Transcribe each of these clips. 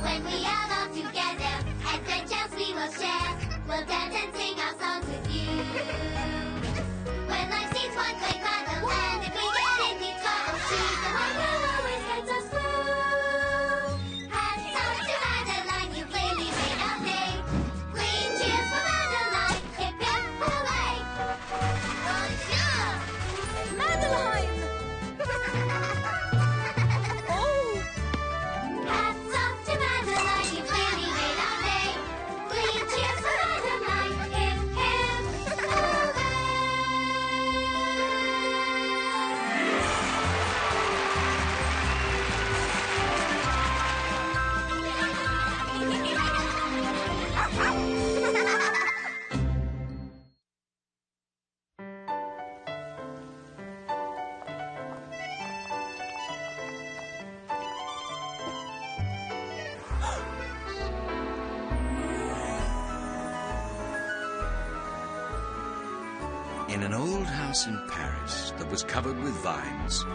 When we are all together, adventures we will share. We'll dance and sing our songs with you. When life seems one great wonderland, if we get into trouble, she's the one who always gets us through. Hats off to Madeline, you've really made our day. Clean cheers for Madeline, hip hip hooray! Bonjour! Madeline! Oh! Hats off to Madeline, you've really made our day. Clean cheers for Madeline, hip hip hooray! In an old house in Paris that was covered with vines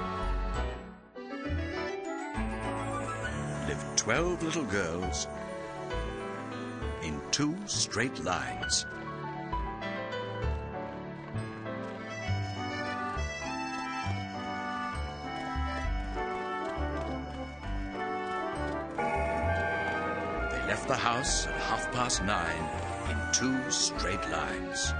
lived 12 little girls in 2 straight lines. They left the house at 9:30 in 2 straight lines.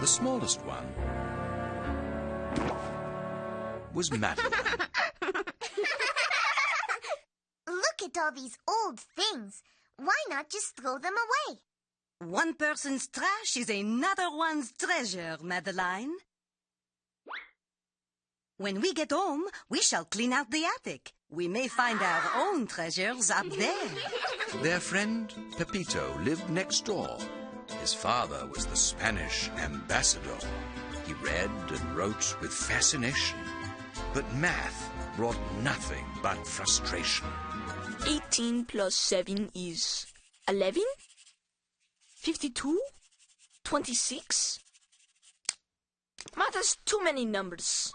The smallest one was Madeline. Look at all these old things. Why not just throw them away? One person's trash is another one's treasure, Madeline. When we get home, we shall clean out the attic. We may find our own treasures up there. Their friend Pepito lived next door. His father was the Spanish ambassador. He read and wrote with fascination, but math brought nothing but frustration. 18 plus 7 is 11? 52? 26? Math has too many numbers.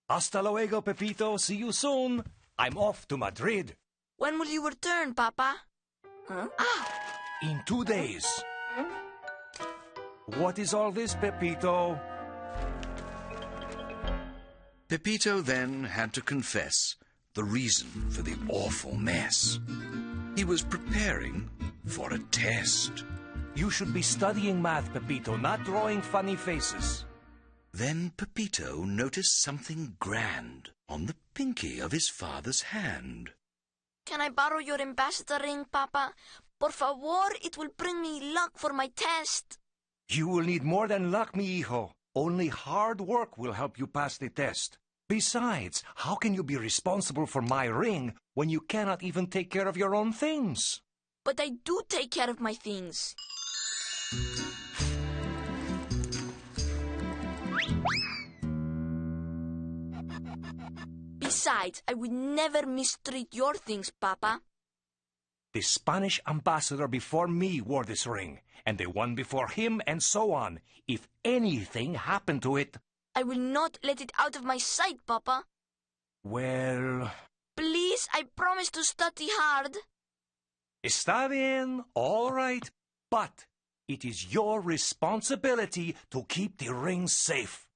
Hasta luego, Pepito. See you soon. I'm off to Madrid. When will you return, Papa? Huh? In 2 days. What is all this, Pepito? Pepito then had to confess the reason for the awful mess. He was preparing for a test. You should be studying math, Pepito, not drawing funny faces. Then Pepito noticed something grand on the pinky of his father's hand. Can I borrow your ambassador ring, Papa? Por favor, it will bring me luck for my test. You will need more than luck, mi hijo. Only hard work will help you pass the test. Besides, how can you be responsible for my ring when you cannot even take care of your own things? But I do take care of my things. Besides, I would never mistreat your things, Papa. The Spanish ambassador before me wore this ring, and the one before him, and so on. If anything happened to it... I will not let it out of my sight, Papa. Well... Please, I promise to study hard. Está bien, all right, but it is your responsibility to keep the ring safe.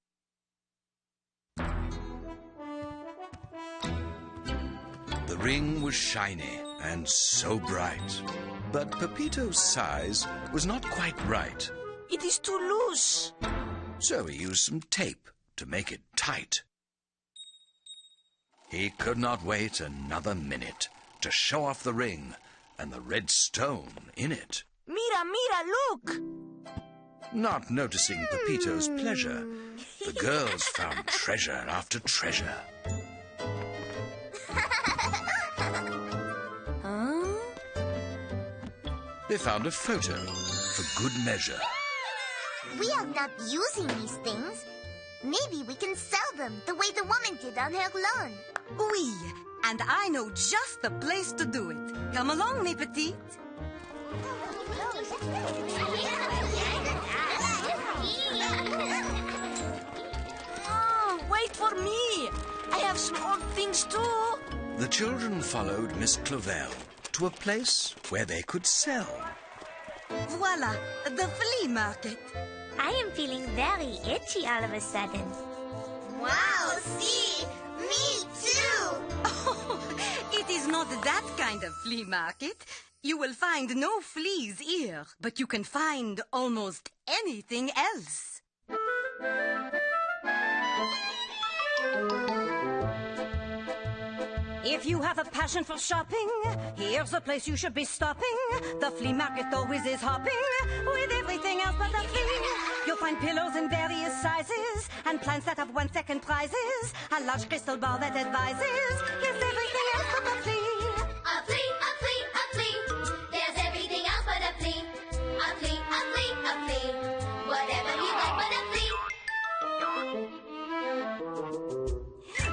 The ring was shiny and so bright, but Pepito's size was not quite right. It is too loose. So he used some tape to make it tight. He could not wait another minute to show off the ring and the red stone in it. Mira, mira, look! Not noticing Pepito's pleasure, the girls found treasure after treasure. Huh? They found a photo for good measure. We are not using these things. Maybe we can sell them the way the woman did on her lawn. Oui, and I know just the place to do it. Come along, mes petites. Wait for me! I have some odd things too. The children followed Miss Clavell to a place where they could sell. Voila, the flea market. I am feeling very itchy all of a sudden. Wow, see? Me too! Oh, it is not that kind of flea market. You will find no fleas here, but you can find almost anything else. If you have a passion for shopping, here's a place you should be stopping. The flea market always is hopping with everything else but the flea. You'll find pillows in various sizes and plants that have 1 second prizes. A large crystal ball that advises. Yes, everything else but the flea. A flea, a flea, a flea. There's everything else but a flea. A flea, a flea, a flea. Whatever you like but a flea.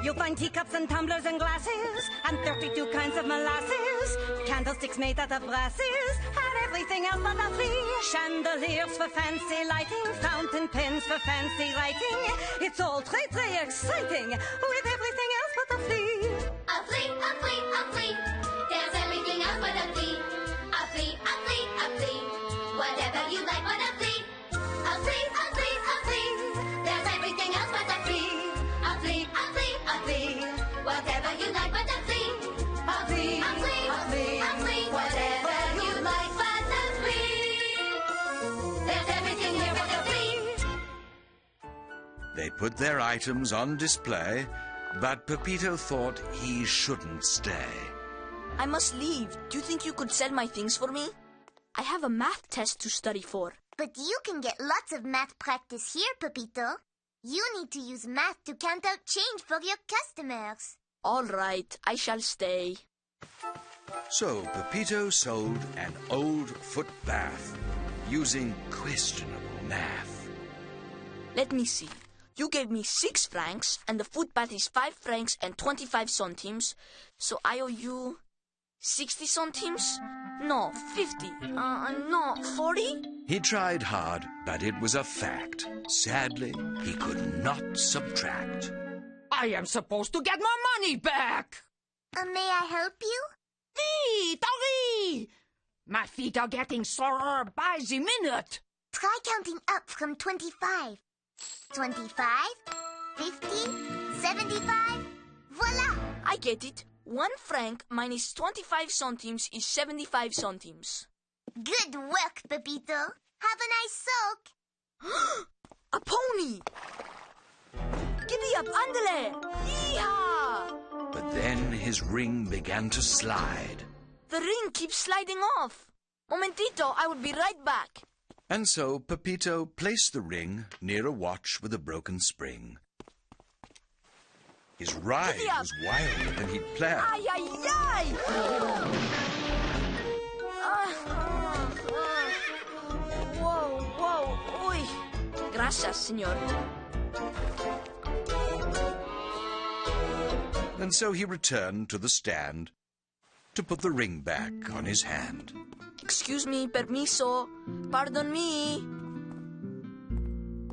You'll find teacups and tumblers and glasses and 32 kinds of molasses, candlesticks made out of brasses, and everything else but a flea. Chandeliers for fancy lighting, fountain pens for fancy writing. It's all très, très exciting with everything else but a flea. A flea, a flea, a flea. There's everything else but a flea. A flea, a flea, a flea. Whatever you like but a flea. A flea, a flea, a flea. There's everything else but a flea. A flea, a flea, a flea. Whatever you like but a flea. A flea, a flea, a flea, a flea. Whatever you like but a flea. There's everything here but a flea. They put their items on display, but Pepito thought he shouldn't stay. I must leave. Do you think you could sell my things for me? I have a math test to study for. But you can get lots of math practice here, Pepito. You need to use math to count out change for your customers. All right, I shall stay. So Pepito sold an old foot bath using questionable math. Let me see. You gave me 6 francs, and the foot bath is 5 francs and 25 centimes. So I owe you 60 centimes? No, 50. No, 40? He tried hard, but it was a fact. Sadly, he could not subtract. I am supposed to get my money back. May I help you? Vite, hurry! My feet are getting sorer by the minute. Try counting up from 25. 25, 50, 75. Voila! I get it. 1 franc minus 25 centimes is 75 centimes. Good work, Pepito. Have a nice soak. A pony! Giddy up, andale! Yeehaw! But then his ring began to slide. The ring keeps sliding off. Momentito, I will be right back. And so Pepito placed the ring near a watch with a broken spring. His ride was wilder than he'd planned. Ay, ay, ay! Whoa, whoa, uy. Gracias, señor. And so he returned to the stand to put the ring back on his hand. Excuse me, permiso. Pardon me.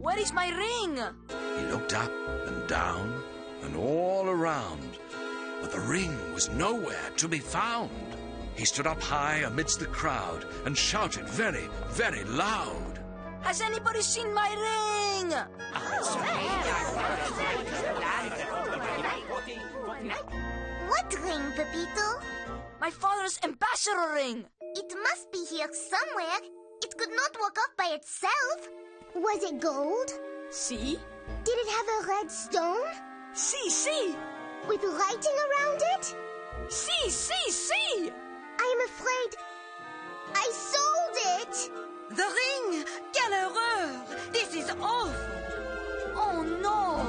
Where is my ring? He looked up and down and all around, but the ring was nowhere to be found. He stood up high amidst the crowd and shouted very, very loud. Has anybody seen my ring? What ring, Pepito? My father's ambassador ring. It must be here somewhere. It could not walk off by itself. Was it gold? See? Did it have a red stone? See. With writing around it? See. I am afraid I sold it. The ring! Quelle horreur! This is awful! Oh, no!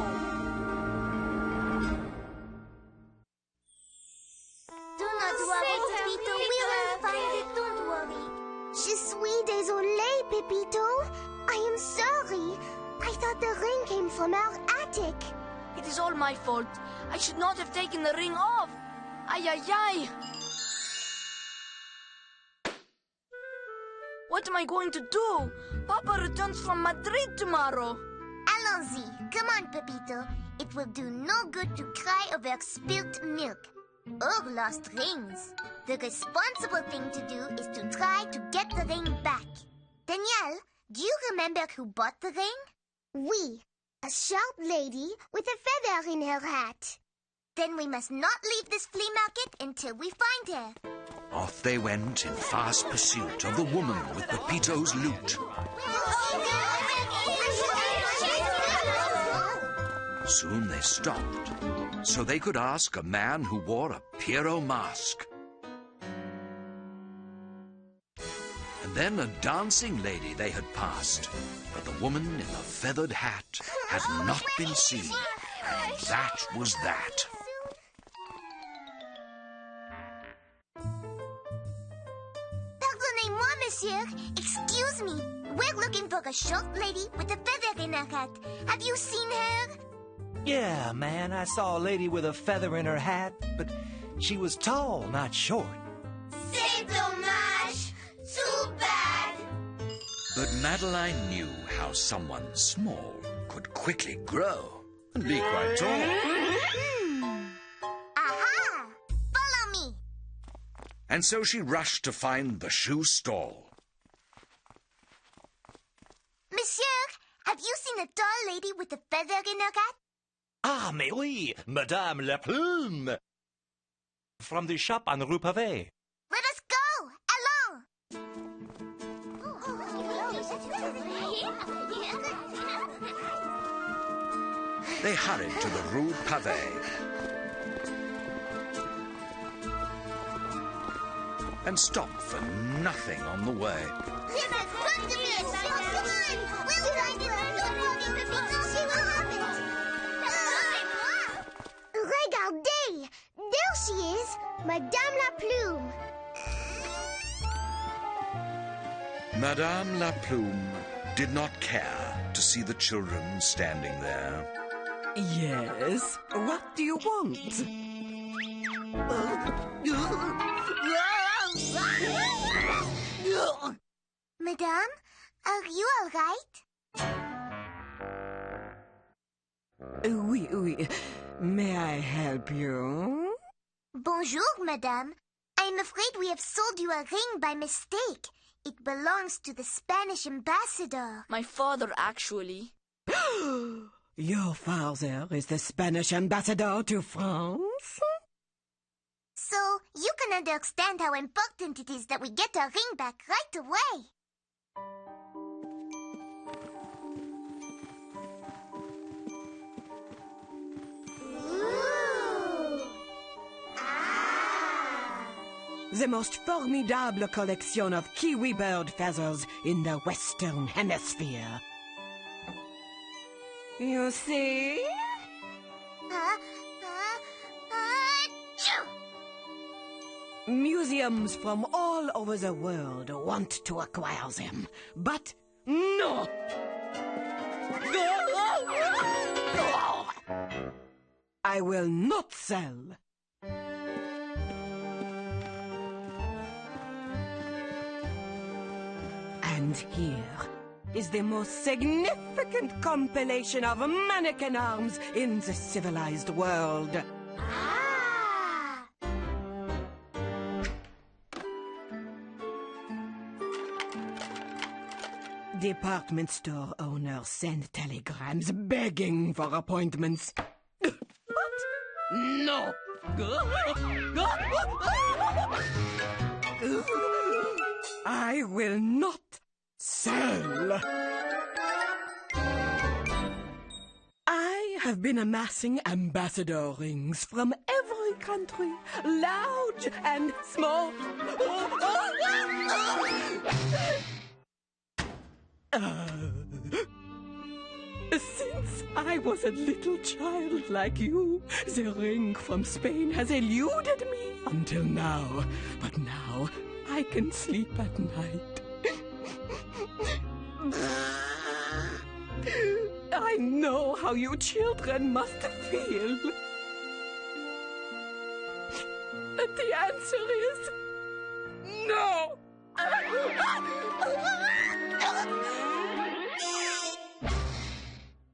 Do not worry, Pepito. We will find it. Don't worry. Je suis désolé, Pepito. I am sorry. I thought the ring came from our attic. It is all my fault. I should not have taken the ring off. Ay, ay, ay. What am I going to do? Papa returns from Madrid tomorrow. Allons-y. Come on, Pepito. It will do no good to cry over spilt milk or lost rings. The responsible thing to do is to try to get the ring back. Danielle, do you remember who bought the ring? Oui. A sharp lady with a feather in her hat. Then we must not leave this flea market until we find her. Off they went in fast pursuit of the woman with Pepito's loot. Soon they stopped, so they could ask a man who wore a Pierrot mask. And then a dancing lady they had passed, but the woman in the feathered hat had not been seen. And that was that. Pardonnez-moi, monsieur. Excuse me. We're looking for a short lady with a feather in her hat. Have you seen her? Yeah, man, I saw a lady with a feather in her hat, but she was tall, not short. C'est dommage. Too bad. But Madeline knew how someone small could quickly grow and be quite tall. Aha! Follow me. And so she rushed to find the shoe stall. Monsieur, have you seen a tall lady with a feather in her hat? Ah, mais oui, Madame la Plume. From the shop on Rue Pavé. Let us go! Allons! They hurried to the Rue Pavé. And stopped for nothing on the way. Regardez! There she is, Madame la Plume. Madame la Plume did not care to see the children standing there. Yes? What do you want? Madame, are you all right? Oui, oui. May I help you? Bonjour, Madame. I'm afraid we have sold you a ring by mistake. It belongs to the Spanish ambassador. My father, actually. Your father is the Spanish ambassador to France? So you can understand how important it is that we get our ring back right away. The most formidable collection of kiwi bird feathers in the Western Hemisphere. You see? Achoo! Museums from all over the world want to acquire them, but no! I will not sell. And here is the most significant compilation of mannequin arms in the civilized world. Ah! Department store owners send telegrams begging for appointments. What? No! I will not sell. I have been amassing ambassador rings from every country, large and small. Since I was a little child like you, the ring from Spain has eluded me until now. But now I can sleep at night. I know how you children must feel. The answer is no.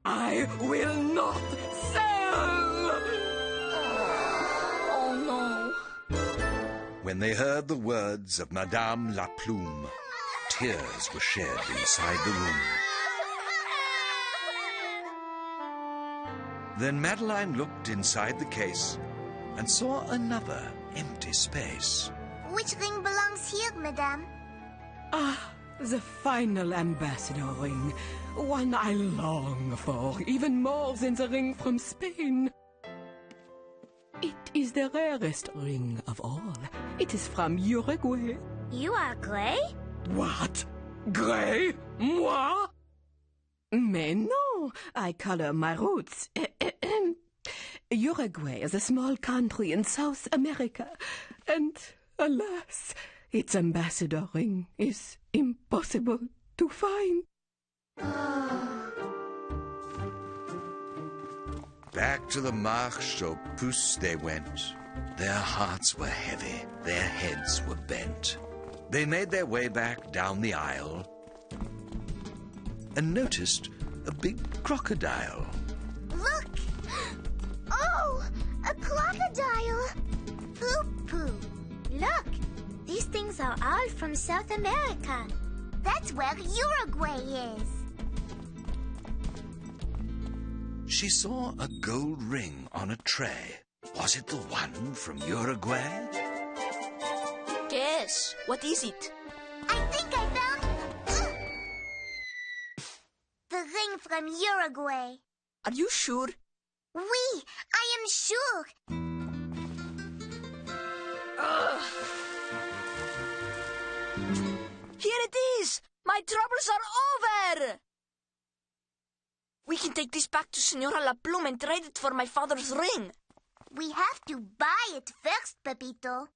I will not sell! Oh no. When they heard the words of Madame la Plume, tears were shed inside the room. Then Madeline looked inside the case and saw another empty space. Which ring belongs here, Madame? Ah, the final ambassador ring. One I long for, even more than the ring from Spain. It is the rarest ring of all. It is from Uruguay. You are gray? What? Grey? Moi? Mais non, I color my roots. Uruguay is a small country in South America, and alas, its ambassador ring is impossible to find. Back to the Marche aux Puces they went. Their hearts were heavy, their heads were bent. They made their way back down the aisle and noticed a big crocodile. Look! Oh, a crocodile! Poo-poo. Look, these things are all from South America. That's where Uruguay is. She saw a gold ring on a tray. Was it the one from Uruguay? Guess. What is it? I think I found... the ring from Uruguay. Are you sure? Oui, I am sure. Here it is! My troubles are over! We can take this back to Senora La Plume and trade it for my father's ring. We have to buy it first, Pepito.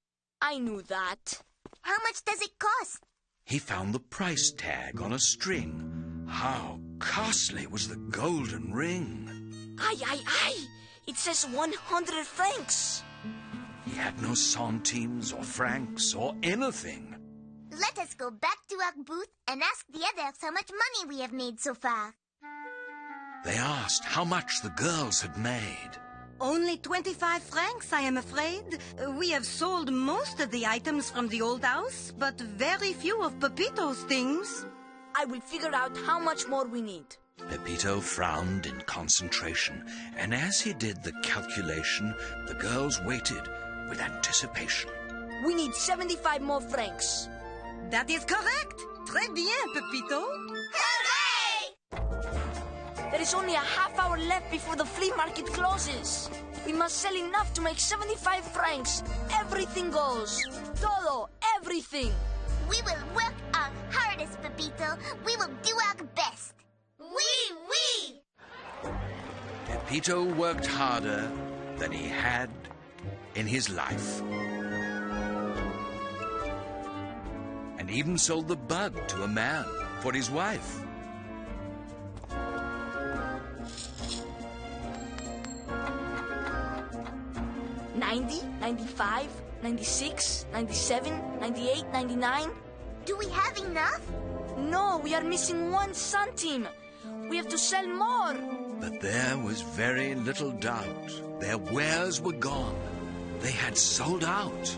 I knew that. How much does it cost? He found the price tag on a string. How costly was the golden ring! Aye! It says 100 francs. He had no centimes or francs or anything. Let us go back to our booth and ask the others how much money we have made so far. They asked how much the girls had made. Only 25 francs, I am afraid. We have sold most of the items from the old house, but very few of Pepito's things. I will figure out how much more we need. Pepito frowned in concentration, and as he did the calculation, the girls waited with anticipation. We need 75 more francs. That is correct. Très bien, Pepito. Hooray! There is only a half hour left before the flea market closes. We must sell enough to make 75 francs. Everything goes. Todo, everything. We will work our hardest, Pepito. We will do our best. Oui! Pepito worked harder than he had in his life. And even sold the bug to a man for his wife. $90, $95, $96, $97, $98, $99. Do we have enough? No, we are missing 1 centime. We have to sell more. But there was very little doubt. Their wares were gone. They had sold out.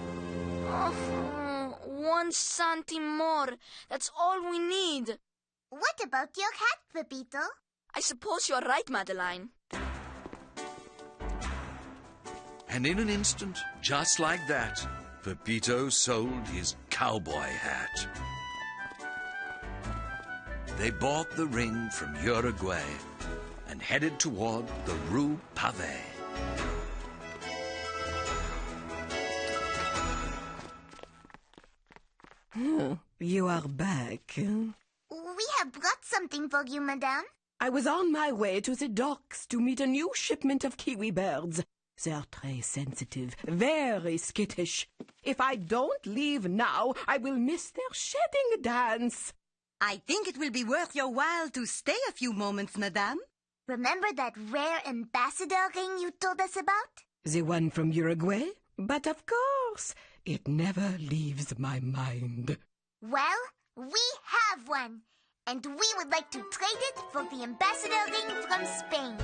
Oh, 1 centime more. That's all we need. What about your hat, Pepito? I suppose you are right, Madeline. And in an instant, just like that, Pepito sold his cowboy hat. They bought the ring from Uruguay and headed toward the Rue Pavée. You are back. We have brought something for you, Madame. I was on my way to the docks to meet a new shipment of kiwi birds. They're très sensitive, very skittish. If I don't leave now, I will miss their shedding dance. I think it will be worth your while to stay a few moments, Madame. Remember that rare ambassador ring you told us about? The one from Uruguay? But of course, it never leaves my mind. Well, we have one, and we would like to trade it for the ambassador ring from Spain.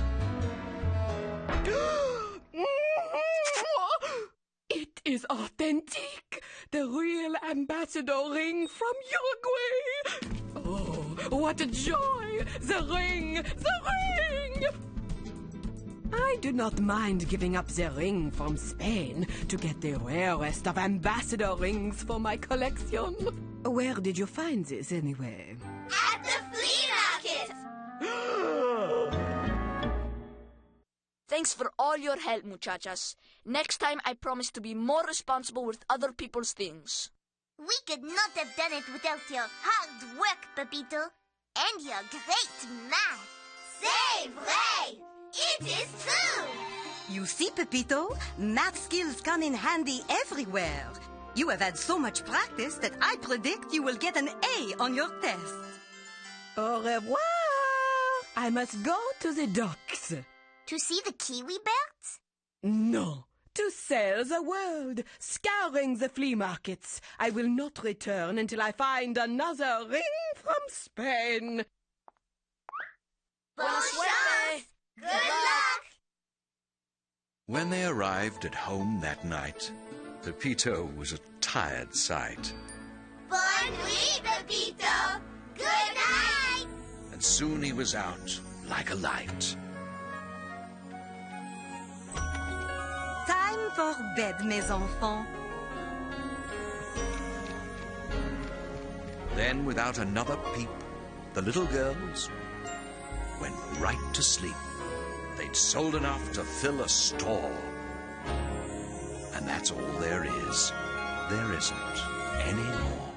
It is authentic! The real ambassador ring from Uruguay! Oh, what a joy! The ring! The ring! I do not mind giving up the ring from Spain to get the rarest of ambassador rings for my collection. Where did you find this, anyway? At the Flea Market! Thanks for all your help, muchachas. Next time, I promise to be more responsible with other people's things. We could not have done it without your hard work, Pepito, and your great math. C'est vrai! It is true! You see, Pepito, math skills come in handy everywhere. You have had so much practice that I predict you will get an A on your test. Au revoir! I must go to the docks. To see the kiwi birds? No, to sail the world, scouring the flea markets. I will not return until I find another ring from Spain. Bon chance! Good luck! When they arrived at home that night, Pepito was a tired sight. Bonne nuit, Pepito! Good night! And soon he was out like a light. Time for bed, mes enfants. Then, without another peep, the little girls went right to sleep. They'd sold enough to fill a store. And that's all there is. There isn't any more.